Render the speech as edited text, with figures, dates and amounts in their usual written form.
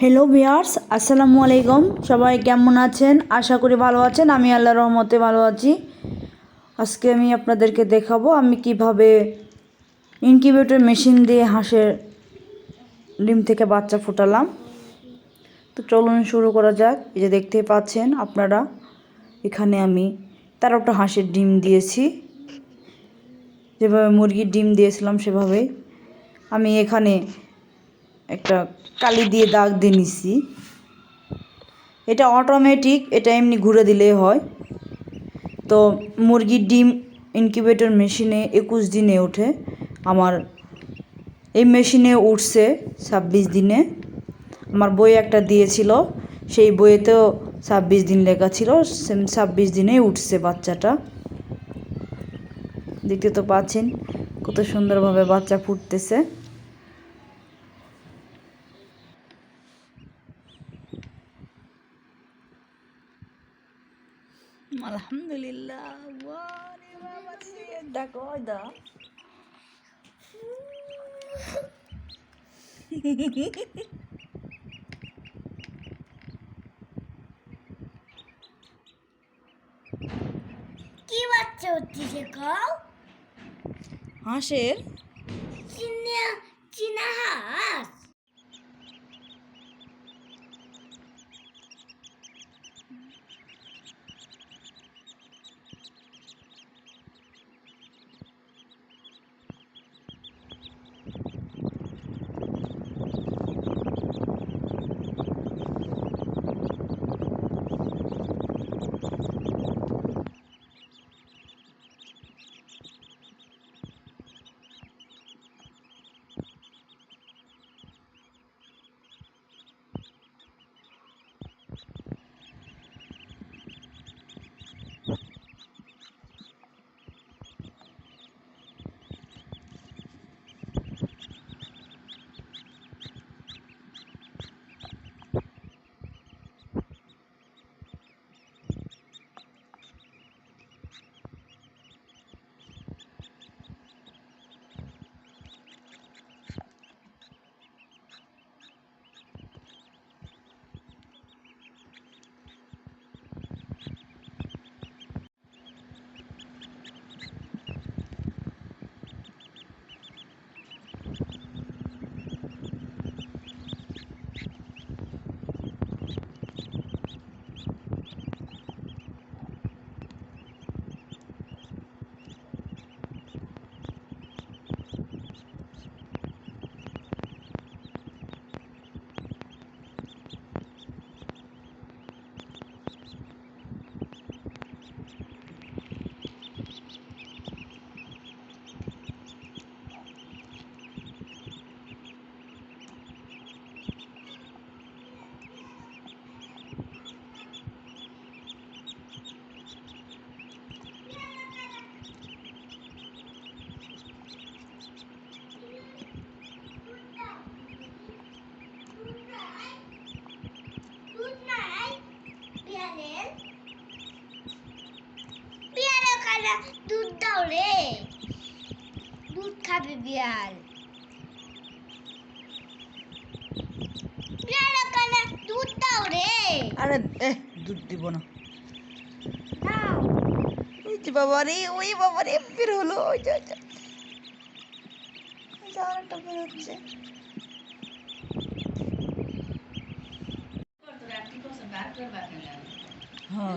Hello viewers, আসসালামু আলাইকুম। সবাই কেমন আছেন? আশা করি ভালো আছেন। আমি আল্লাহর রহমতে ভালো আছি। আজকে আমি আপনাদেরকে দেখাবো আমি কিভাবে ইনকিউবেটর মেশিন দিয়ে হাঁসের ডিম থেকে বাচ্চা ফোটালাম। তো চলুন শুরু করা যাক। এই যে দেখতে পাচ্ছেন আপনারা, এখানে আমি 13টা হাঁসের ডিম দিয়েছি। যেভাবে মুরগির ডিম দিয়েছিলাম সেভাবেই আমি এখানে একটা কালি দিয়ে দাগ দিয়ে নিছি। এটা অটোমেটিক, এটা এমনি ঘুরে দিলেই হয়। তো মুরগির ডিম ইনকিউবেটর মেশিনে 21 দিনে ওঠে। আমার এই মেশিনে উঠছে 26 দিনে। আমার বই একটা দিয়েছিল, সেই বইয়েতেও 26 দিন লেখা ছিল। 26 দিনেই উঠছে বাচ্চাটা। দেখতে তো পাচ্ছেন কত সুন্দরভাবে বাচ্চা ফুটতেছে। আলহামদুলিল্লাহ। ওরে বাবা রে, দেখো দা কি বাচ্চা হচ্ছে খাও হাঁসের। চীনা চীনা হাঁস। দুধ দাও রে, দুধ খাবে বিড়াল। বিড়াল কানে দুধ দাও রে। আরে দুধ দিব না। দাও। ওই যে বাবা রে, ওই বাবা রে, বের হলো। ওই যে আরেকটা বের হচ্ছে। হ্যাঁ।